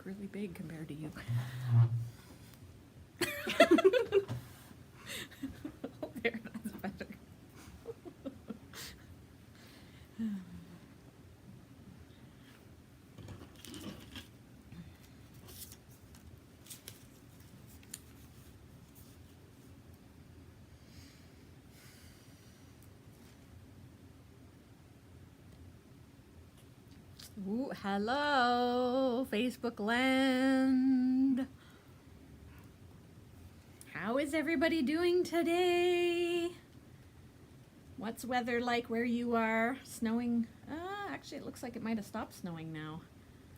really big compared to you. Oh, there, that's better. Ooh, hello, Facebook land. How is everybody doing today? What's weather like where you are? Snowing? Actually, it looks like it might have stopped snowing now.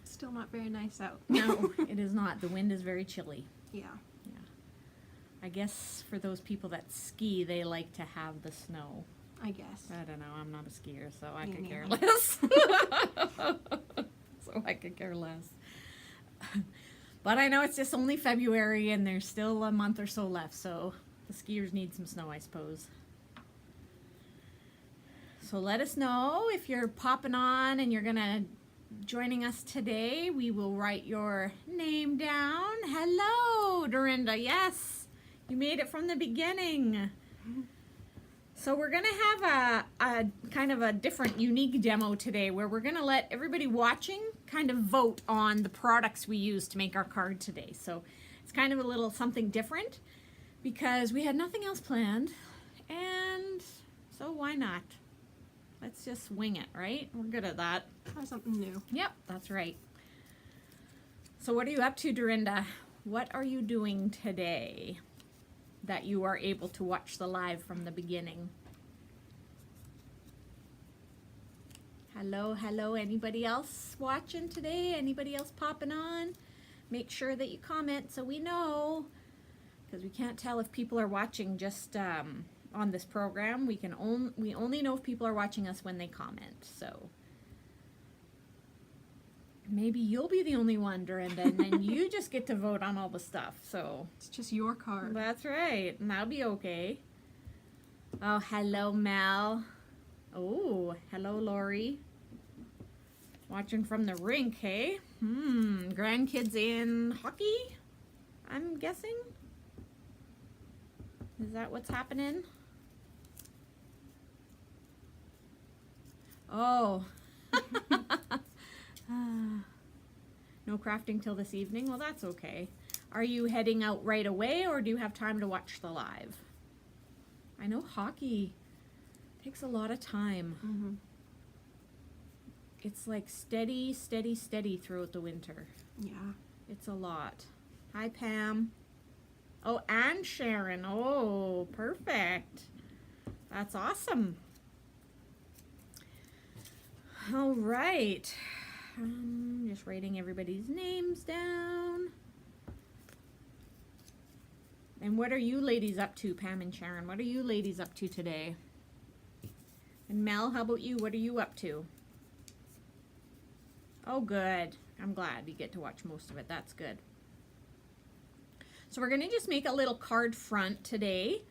Still not very nice out. No, it is not. The wind is very chilly. Yeah. Yeah. I guess for those people that ski, they like to have the snow. I guess. I don't know. I'm not a skier, so I Me could care neither. less. So I could care less. But I know it's just only February and there's still a month or so left, so the skiers need some snow, I suppose. So let us know if you're popping on and you're gonna joining us today. We will write your name down. Hello, Dorinda. Yes, you made it from the beginning. So we're gonna have a kind of a different, unique demo today where we're gonna let everybody watching kind of vote on the products we use to make our card today. So it's kind of a little something different because we had nothing else planned, and so why not? Let's just wing it, right? We're good at that. Try something new. Yep, that's right. So what are you up to, Dorinda? What are you doing today that you are able to watch the live from the beginning? Hello, hello. Anybody else watching today? Anybody else popping on? Make sure that you comment so we know, because we can't tell if people are watching just on this program. We only know if people are watching us when they comment. So maybe you'll be the only one, Dorinda, and then you just get to vote on all the stuff. So It's just your card. that's right, and that'll be okay. Oh, hello, Mel. Oh, hello, Lori. Watching from the rink, hey? Grandkids in hockey, I'm guessing? Is that what's happening? Oh. No crafting till this evening? Well, that's okay. Are you heading out right away, or do you have time to watch the live? I know hockey takes a lot of time. Mm-hmm. It's like steady, steady, steady throughout the winter. Yeah. It's a lot. Hi, Pam. Oh, and Sharon. Oh, perfect. That's awesome. All right. Just writing everybody's names down. And what are you ladies up to, Pam and Sharon? What are you ladies up to today? And Mel, how about you? What are you up to? Oh, good. I'm glad you get to watch most of it. That's good. So we're going to just make a little card front today.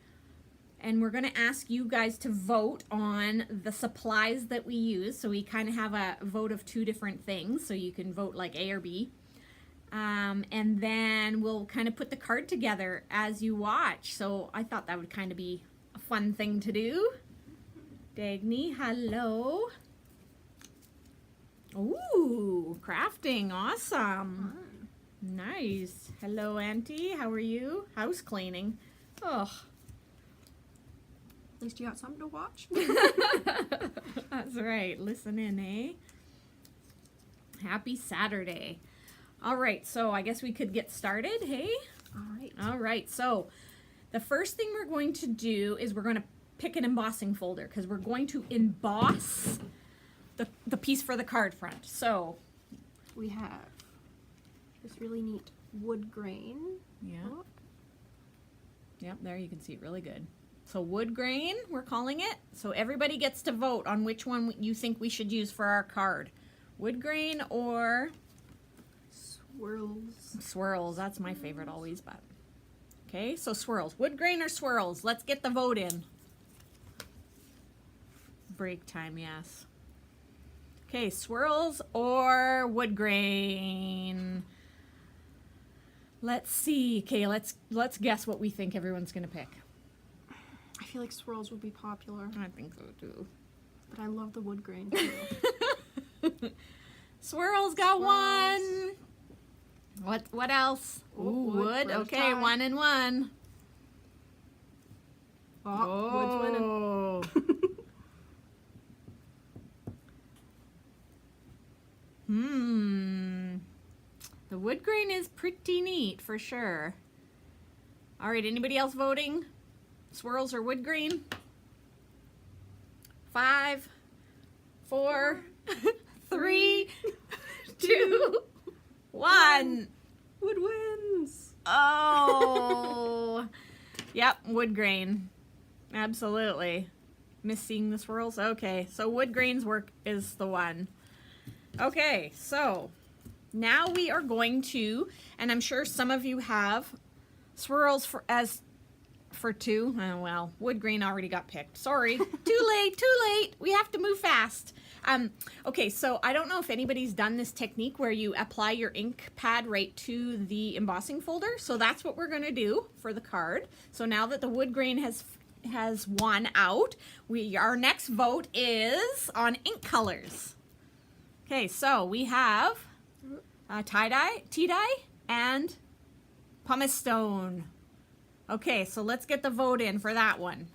And we're going to ask you guys to vote on the supplies that we use. So we kind of have a vote of two different things. So you can vote like A or B. And then we'll kind of put the card together as you watch. So I thought that would kind of be a fun thing to do. Dagny, hello. Ooh, crafting, awesome. Fun. Nice. Hello, Auntie, how are you? House cleaning. Oh. At least you got something to watch. That's right. Listen in, eh? Happy Saturday. All right, so I guess we could get started, hey? All right. All right, so the first thing we're going to do is we're going to pick an embossing folder because we're going to emboss the piece for the card front. So, We have this really neat wood grain. yeah. Oh, Yep, there you can see it really good. So wood grain, we're calling it. So everybody gets to vote on which one you think we should use for our card. Wood grain or swirls. swirls. That's my favorite always, but. Okay, so swirls. Wood grain or swirls? Let's get the vote in. Break time, yes. Okay, swirls or wood grain. Let's see. Okay, let's guess what we think everyone's gonna pick. I feel like swirls would be popular, I think so too. but I love the wood grain too. Swirls got Swirls. one. What else? Oh, Ooh, wood wood. for a Okay, tie. 1 and 1. Oh, wood's winning. The wood grain is pretty neat for sure. All right, anybody else voting? Swirls or wood grain? 5, 4, 3, 2, 1. Wood wins. Oh, yep, wood grain. Absolutely. Miss seeing the swirls? Okay, so wood grain's work is the one. Okay, so now we are going to, and I'm sure some of you have swirls for 2. Oh, well, wood grain already got picked. Sorry. Too late. We have to move fast. Okay, so I don't know if anybody's done this technique where you apply your ink pad right to the embossing folder. So that's what we're going to do for the card. So now that the wood grain has won out, our next vote is on ink colors. Okay, so we have tie-dye, tea-dye, and pumice stone. Okay, so let's get the vote in for that one.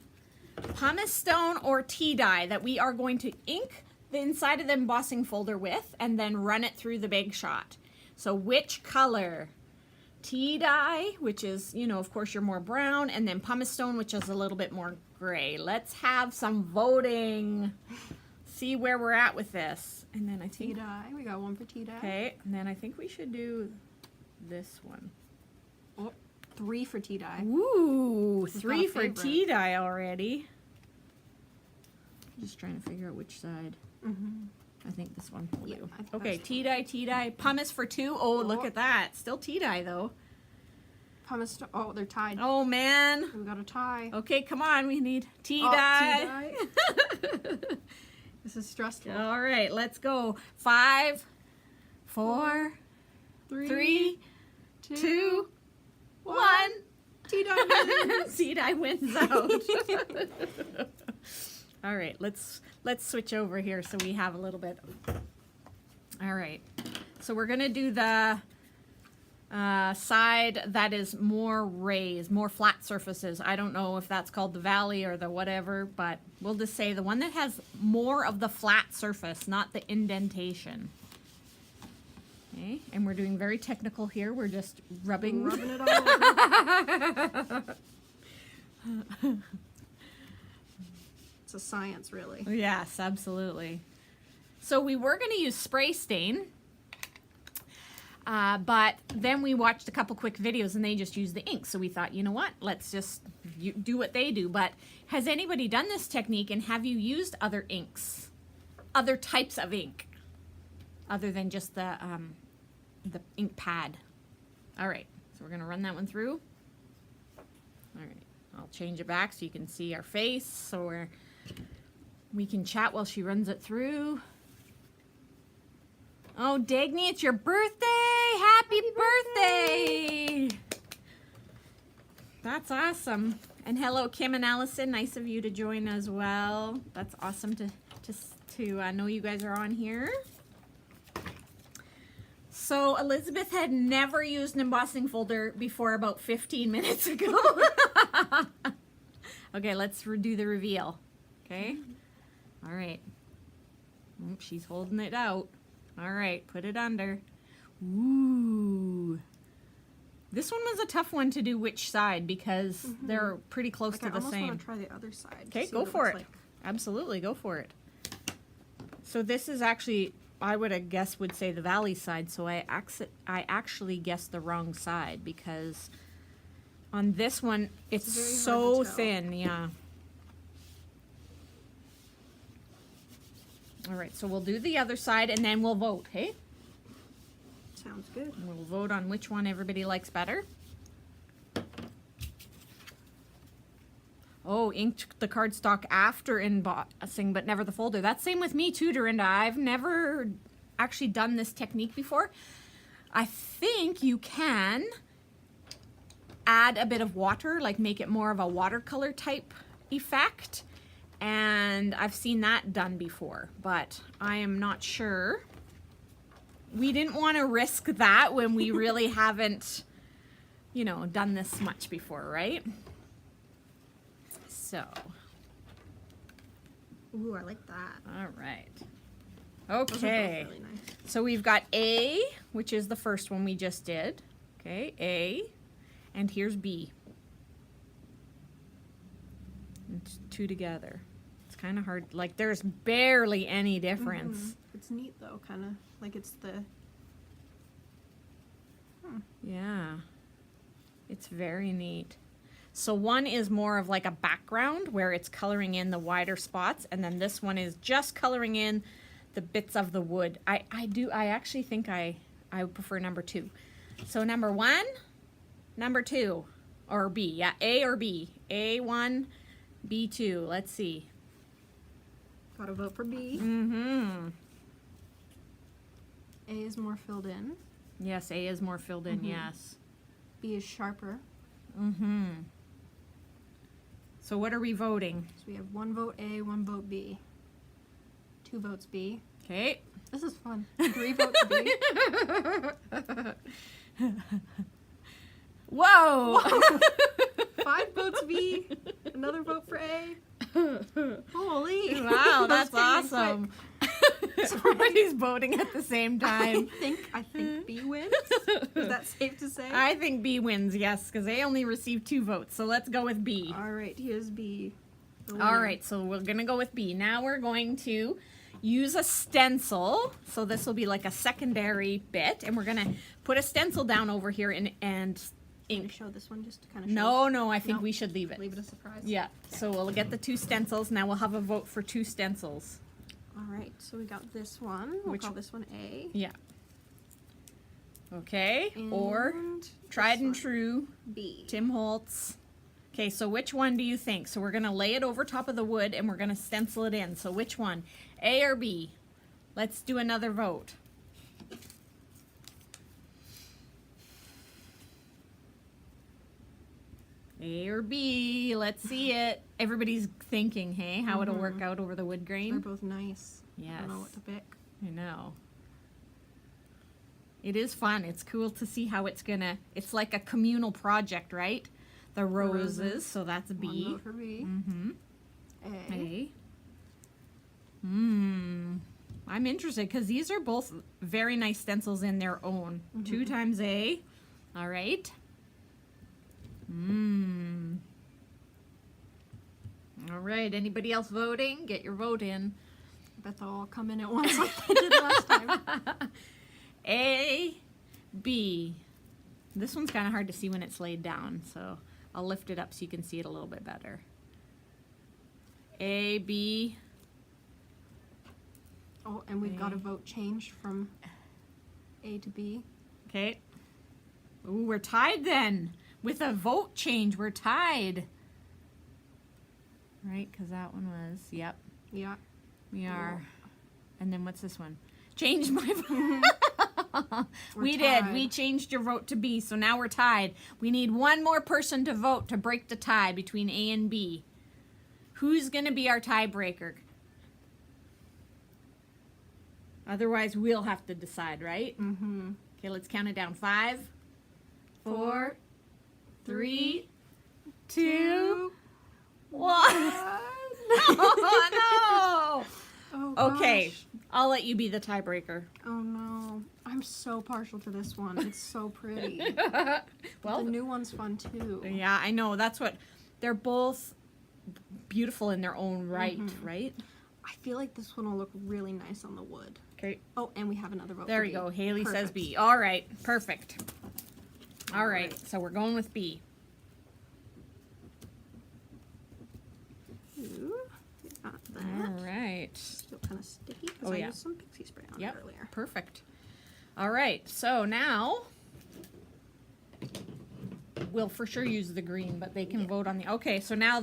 Pumice stone or tea dye that we are going to ink the inside of the embossing folder with and then run it through the Big Shot. So which color? Tea dye, which is, you know, of course you're more brown, and then pumice stone, which is a little bit more gray. Let's have some voting. See where we're at with this. And then I Tea think, dye. We got one for tea dye. okay, and then I think we should do this one. Oh, 3 for tea dye. Ooh, Who's got 3 a for favorite? tea dye already. Just trying to figure out which side. Mm-hmm. I think this one will Yeah, do. I think Okay, that's tea dye. Pumice for 2. Oh, look Oh. at that. Still tea dye though. Pumice stone. Oh, they're tied. Oh man. We got a tie. Okay, come on. We need tea Oh, tea dye. This is stressful. All right, let's go. 5, 4, 3, 2, 1. Tea dye wins. Tea dye wins out. All right, let's switch over here so we have a little bit. All right, so we're gonna do the side that is more raised, more flat surfaces. I don't know if that's called the valley or the whatever, but we'll just say the one that has more of the flat surface, not the indentation. Okay, and we're doing very technical here. We're just rubbing. Rubbing it all over. It's a science, really. Yes, absolutely. So we were going to use spray stain, but then we watched a couple quick videos and they just used the ink. So we thought, you know what, let's just do what they do. But has anybody done this technique, and have you used other inks, other types of ink, other than just the ink pad? All right, so we're going to run that one through. All right, I'll change it back so you can see our face, so we can chat while she runs it through. Oh, Dagny, it's your birthday! Happy birthday! That's awesome. And hello, Kim and Allison. Nice of you to join as well. That's awesome to know you guys are on here. So Elizabeth had never used an embossing folder before about 15 minutes ago. Okay, let's do the reveal. Okay? All right. Oh, she's holding it out. All right, put it under. Ooh. This one was a tough one to do which side because they're pretty close to I the almost same. want to try the other side. Okay, see go what for it's it. like. Absolutely, go for it. So this is actually, I would have guessed would say the valley side, so I actually guessed the wrong side because on this one it's It's very hard so to tell. thin, yeah. All right, so we'll do the other side and then we'll vote, hey? Sounds good. And we'll vote on which one everybody likes better. Oh, inked the cardstock after embossing, but never the folder. That's same with me too, Dorinda. I've never actually done this technique before. I think you can add a bit of water, like make it more of a watercolor type effect. And I've seen that done before, but I am not sure. We didn't want to risk that when we really haven't, you know, done this much before, right? So, Ooh, I like that. all right. Those are both Okay. really nice. So we've got A, which is the first one we just did. Okay, A. And here's B. And two together. It's kind of hard. Like, there's barely any difference. Mhm. It's neat though, kind of like it's the. Yeah. It's very neat. So one is more of like a background where it's coloring in the wider spots, and then this one is just coloring in the bits of the wood. I actually think I would prefer number 2. So number 1, number 2, or B. Yeah, A or B. A1, B2. Let's see. Gotta vote for B. Mm-hmm. A is more filled in. Yes, A is more filled in, Mhm. yes. B is sharper. Mm-hmm. So what are we voting? So we have 1 vote A, 1 vote B. 2 votes B. Okay. This is fun. 3 votes B. Whoa! 5 votes B. Another vote for A. Holy! Wow, Those that's came in awesome. quick. Everybody's voting at the same time. I think B wins. Is that safe to say? I think B wins, yes, because they only received 2 votes. So let's go with B. All right, here's B. the All winner. right, so we're going to go with B. Now we're going to use a stencil. So this will be like a secondary bit. And we're going to put a stencil down over here and Can we ink. show this one just to kind of show? No, I think No. we should leave it. Leave it a surprise. Yeah, so we'll get the 2 stencils. Now we'll have a vote for 2 stencils. All right, so we got this one. We'll Which- call this one A. Yeah. Okay, or And tried this and one, true, B. Tim Holtz. Okay, so which one do you think? So we're going to lay it over top of the wood and we're going to stencil it in. So which one? A or B? Let's do another vote. A or B? Let's see it. Everybody's thinking, hey, how it'll work out over the wood They're grain. both nice. I Yes. don't know what to pick. I know. It is fun. It's cool to see how it's gonna. It's like a communal project, right? The roses. roses. So that's One B. vote for B. Mm-hmm. A. A. I'm interested because these are both very nice stencils in their own. 2 times A. All right. All right. Anybody else voting? Get your vote in. I bet they'll all come in at once like they did last time. A, B. This one's kind of hard to see when it's laid down, so I'll lift it up so you can see it a little bit better. A, B. Oh, and we've got A. a vote change from A to B. Okay. Ooh, we're tied then. With a vote change, we're tied. Right, because that one was, yep, Yeah. we are. And then what's this one? Changed my vote. We did. tied. We changed your vote to B, so now we're tied. We need one more person to vote to break the tie between A and B. Who's going to be our tiebreaker? Otherwise, we'll have to decide, right? Mm-hmm. Okay, let's count it down. 5, 4, 3, 2, 1. Oh, Oh, no! Okay, gosh. I'll let you be the tiebreaker. Oh no. I'm so partial to this one. It's so pretty. Well, The new one's fun too. yeah, I know. That's what. They're both beautiful in their own right, Mm-hmm. right? I feel like this one will look really nice on the wood. Okay. Oh, and we have another vote. There for we B. go. Haley says Perfect. B. All right. Perfect. All right. right. So we're going with B. Ooh, we got that. All right. Still kind of sticky because Oh, I yeah. used some pixie spray on Yep. it earlier. Perfect. All right. So now we'll for sure use the green, but they can vote on the. Okay. So now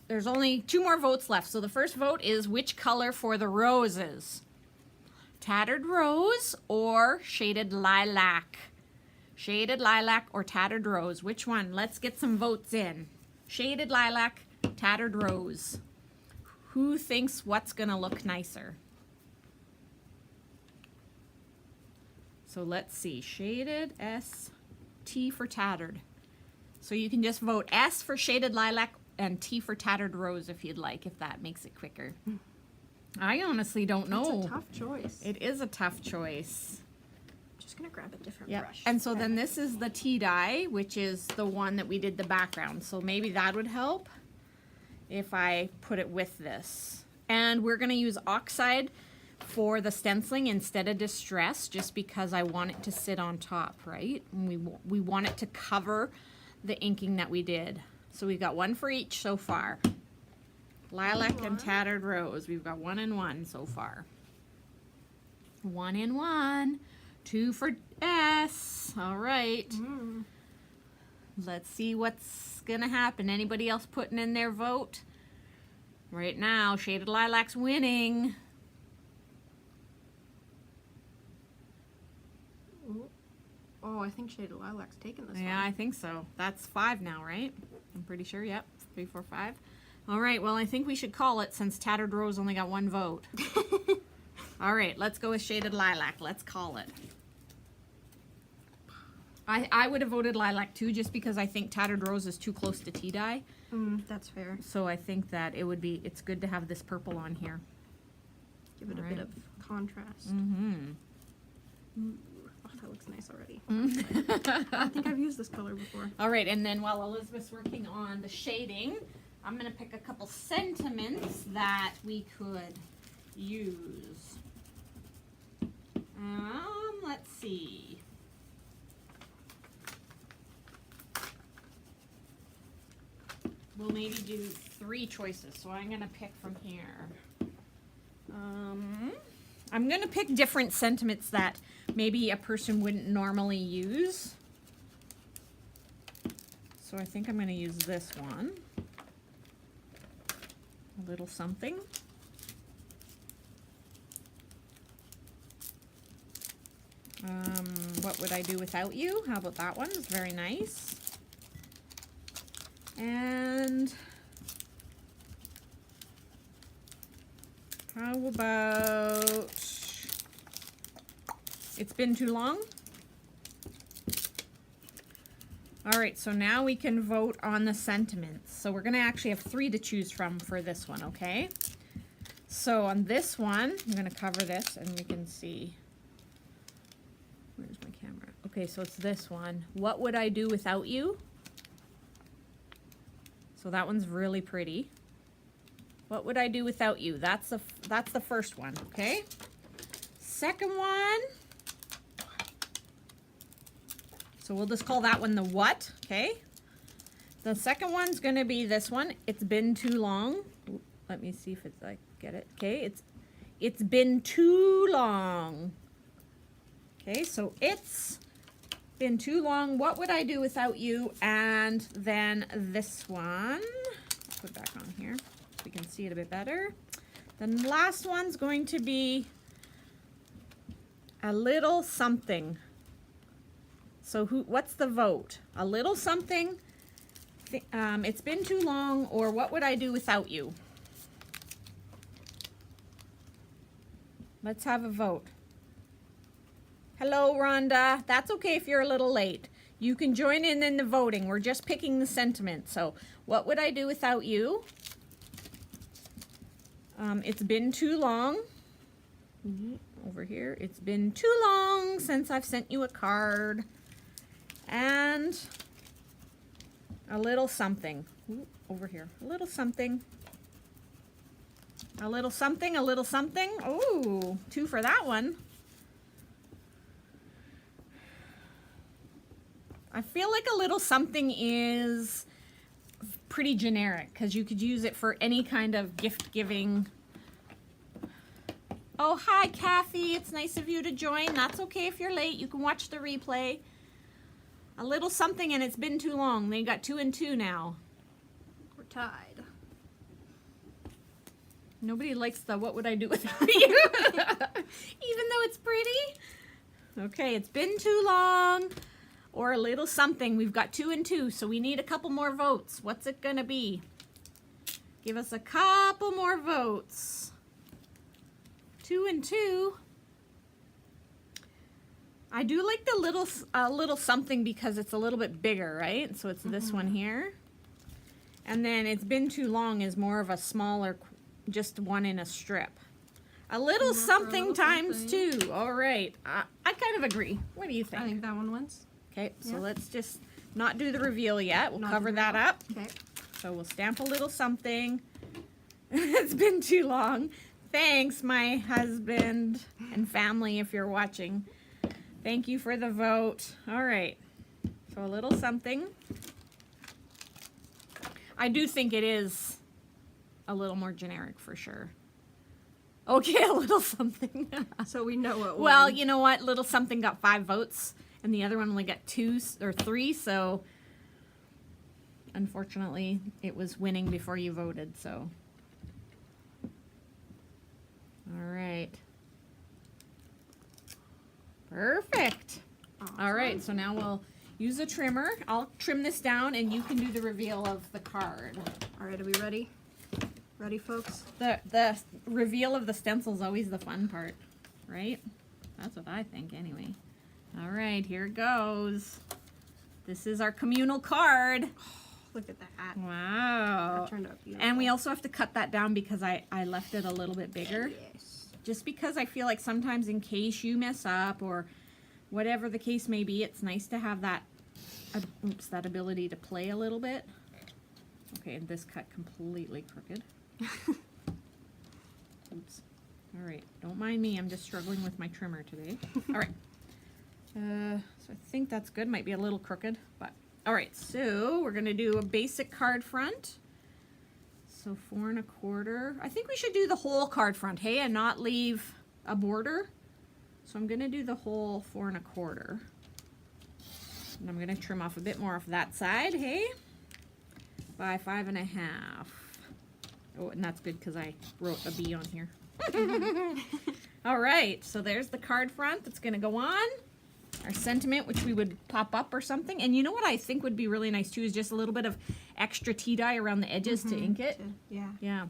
there's only 2 more votes left. So the first vote is which color for the roses? Tattered rose or shaded lilac? Shaded Lilac or Tattered Rose? Which one? Let's get some votes in. Shaded Lilac, Tattered Rose. Who thinks what's gonna look nicer? So let's see. Shaded, S, T for Tattered. So you can just vote S for Shaded Lilac and T for Tattered Rose if you'd like, if that makes it quicker. I honestly don't know. It's a tough choice. It is a tough choice. Just gonna grab a different Yep. brush. And so then this is the tea dye, which is the one that we did the background. So maybe that would help if I put it with this. And we're gonna use Oxide for the stenciling instead of Distress, just because I want it to sit on top, right? And we want it to cover the inking that we did. So we've got one for each so far. Lilac and Tattered Rose. We've got 1 and 1 so far. 1 and 1. 2 for S. All right. Let's see what's gonna happen. Anybody else putting in their vote? Right now, Shaded Lilac's winning. Oh, I think Shaded Lilac's taken this Yeah, one. I think so. That's 5 now, right? I'm pretty sure. Yep. 3, 4, 5. All right. Well, I think we should call it since Tattered Rose only got 1 vote. All right. Let's go with Shaded Lilac. Let's call it. I would have voted Lilac too, just because I think Tattered Rose is too close to tea dye. That's fair. So I think that it's good to have this purple on here. Give it a Alright. bit of contrast. Mm-hmm. Ooh, oh, that looks nice already. I think I've used this color before. All right, and then while Elizabeth's working on the shading, I'm gonna pick a couple sentiments that we could use. Let's see. We'll maybe do 3 choices, so I'm gonna pick from here. I'm gonna pick different sentiments that maybe a person wouldn't normally use. So I think I'm gonna use this one. A little something. What would I do without you? How about that one? It's very nice. And how about It's Been Too Long? All right, so now we can vote on the sentiments. So we're gonna actually have 3 to choose from for this one, okay? So on this one, I'm gonna cover this and we can see. Where's my camera? Okay, so it's this one. What would I do without you? So that one's really pretty. What would I do without you? That's the first one, okay? Second one. So we'll just call that one the what, okay? The second one's gonna be this one. It's Been Too Long. Ooh, let me see if it's like get it. Okay, it's been too long. Okay, so it's been too long. What would I do without you? And then this one, put it back on here so we can see it a bit better. The last one's going to be A Little Something. So what's the vote? A Little Something, It's Been Too Long, or What Would I Do Without You? Let's have a vote. Hello, Rhonda. That's okay if you're a little late. You can join in the voting. We're just picking the sentiment. So, what would I do without you? It's been too long. Over here. It's been too long since I've sent you a card. And a little something. Ooh, over here. A little something. A little something, a little something. Ooh, 2 for that one. I feel like a little something is pretty generic because you could use it for any kind of gift giving. Oh, hi, Kathy. It's nice of you to join. That's okay if you're late. You can watch the replay. A little something, and it's been too long. They got 2 and 2 now. We're tied. Nobody likes the what would I do without you, even though it's pretty. Okay, it's been too long. or a little something. We've got 2 and 2, so we need a couple more votes. What's it gonna be? Give us a couple more votes. 2 and 2. I do like the little something because it's a little bit bigger, right? So it's this one here. And then It's Been Too Long is more of a smaller, just one in a strip. A little something times 2. All right. I kind of agree. What do you think? I think that one wins. Okay, so Yeah. let's just not do the reveal yet. We'll Not cover the that reveal. up. Okay. So we'll stamp a little something. It's been too long. Thanks, my husband and family, if you're watching. Thank you for the vote. All right. So a little something. I do think it is a little more generic for sure. Okay, a little something. So we know what. Well, won. you know what? Little something got 5 votes, and the other one only got 2 or 3. So, unfortunately, it was winning before you voted. So, all right, perfect. All right, so now we'll use a trimmer. I'll trim this down, and you can do the reveal of the card. All right, are we ready? Ready, folks? The reveal of the stencil is always the fun part, right? That's what I think anyway. All right, here it goes. This is our communal card. Look at that. Wow. That turned out beautiful. And we also have to cut that down because I left it a little bit bigger. Yes. Just because I feel like sometimes in case you mess up or whatever the case may be, it's nice to have that, that ability to play a little bit. Okay, and this cut completely crooked. Oops. All right, don't mind me. I'm just struggling with my trimmer today. All right. So I think that's good. Might be a little crooked, but all right. So we're gonna do a basic card front. So 4 1/4. I think we should do the whole card front, hey, and not leave a border. So I'm gonna do the whole 4 1/4. And I'm gonna trim off a bit more off that side, hey, by 5 1/2. Oh, and that's good because I wrote a B on here. All right, so there's the card front that's going to go on. Our sentiment, which we would pop up or something. And you know what I think would be really nice too is just a little bit of extra tea dye around the edges to ink it. Yeah. Yeah.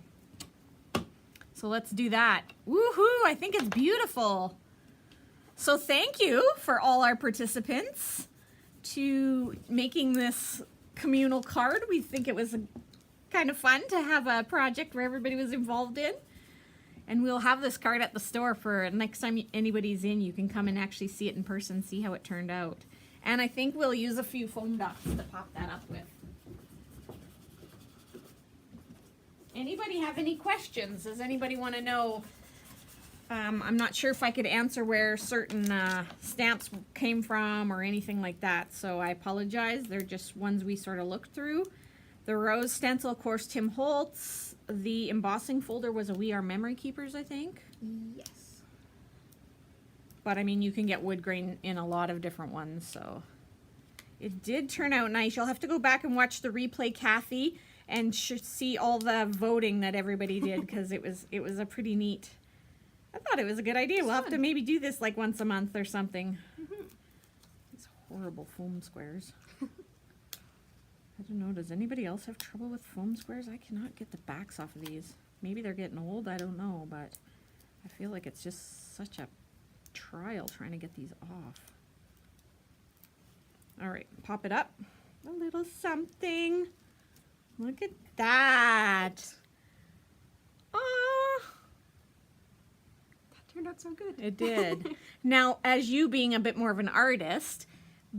So let's do that. Woohoo! I think it's beautiful. So thank you for all our participants to making this communal card. We think it was kind of fun to have a project where everybody was involved in. And we'll have this card at the store for next time anybody's in, you can come and actually see it in person, see how it turned out. And I think we'll use a few foam ducks to pop that up with. Anybody have any questions? Does anybody want to know? I'm not sure if I could answer where certain stamps came from or anything like that, so I apologize. They're just ones we sort of looked through. The rose stencil, of course, Tim Holtz. The embossing folder was a We Are Memory Keepers, I think. Yes. But I mean, you can get wood grain in a lot of different ones, so it did turn out nice. You'll have to go back and watch the replay, Kathy, and see all the voting that everybody did because it was a pretty neat. I thought it was a good idea. We'll have to maybe do this like once a month or something. These horrible foam squares. I don't know, does anybody else have trouble with foam squares? I cannot get the backs off of these. Maybe they're getting old, I don't know, but I feel like it's just such a trial trying to get these off. All right, pop it up. A little something. Look at that. Oh, That turned out so good. it did. Now, as you being a bit more of an artist,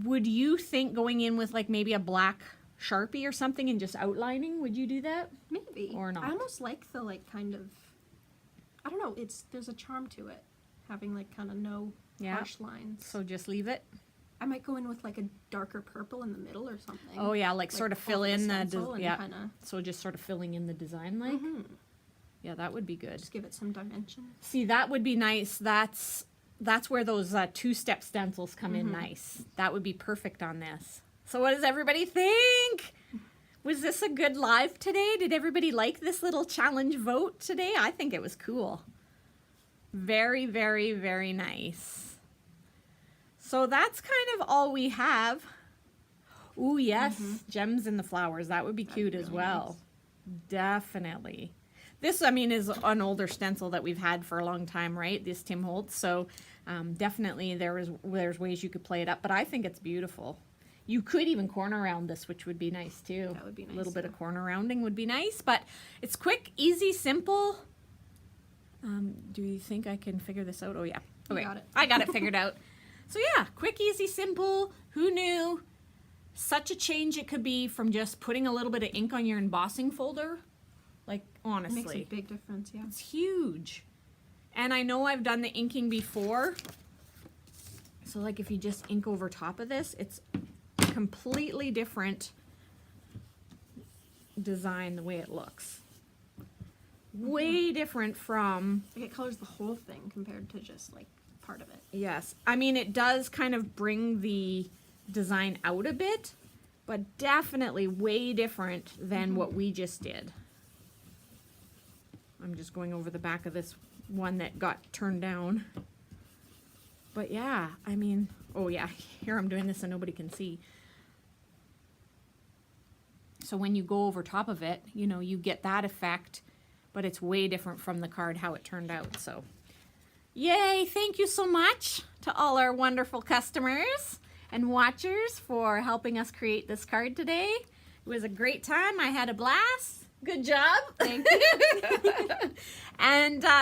would you think going in with like maybe a black Sharpie or something and just outlining, would you do that? Maybe. Or not. I almost like the like kind of, I don't know, there's a charm to it. Having like kind of no harsh lines. So just leave it? I might go in with like a darker purple in the middle or something. Oh yeah, like sort of fill over in the, stencil and yeah. kinda, So just sort of filling in the design like? Yeah, that would be good. just give it some dimension. See, that would be nice. That's where those two-step stencils come in nice. That would be perfect on this. So what does everybody think? Was this a good live today? Did everybody like this little challenge vote today? I think it was cool. Very, very, very nice. So that's kind of all we have Ooh, yes, gems in the flowers. That would be cute be as really well. Definitely. This, I mean, is an older stencil that we've had for a long time, right? This Tim Holtz. So definitely there's ways you could play it up, but I think it's beautiful. You could even corner round this, which would be nice too. That would be nice, A little bit yeah. of corner rounding would be nice, but it's quick, easy, simple. Do you think I can figure this out? Oh yeah. You Okay. got it. I got it figured out. So yeah, quick, easy, simple. Who knew? Such a change it could be from just putting a little bit of ink on your embossing folder. Like, It honestly. makes a big difference, yeah. It's huge. And I know I've done the inking before. So like if you just ink over top of this, it's completely different design the way it looks. Way different from, Like it colors the whole thing compared to just like part of it. yes. I mean, it does kind of bring the design out a bit, but definitely way different than what we just did. I'm just going over the back of this one that got turned down. But yeah, I mean, oh yeah, here I'm doing this so nobody can see. So when you go over top of it, you know, you get that effect, but it's way different from the card how it turned out. So yay, thank you so much to all our wonderful customers and watchers for helping us create this card today. It was a great time. I had a blast. Good job. Thank you. And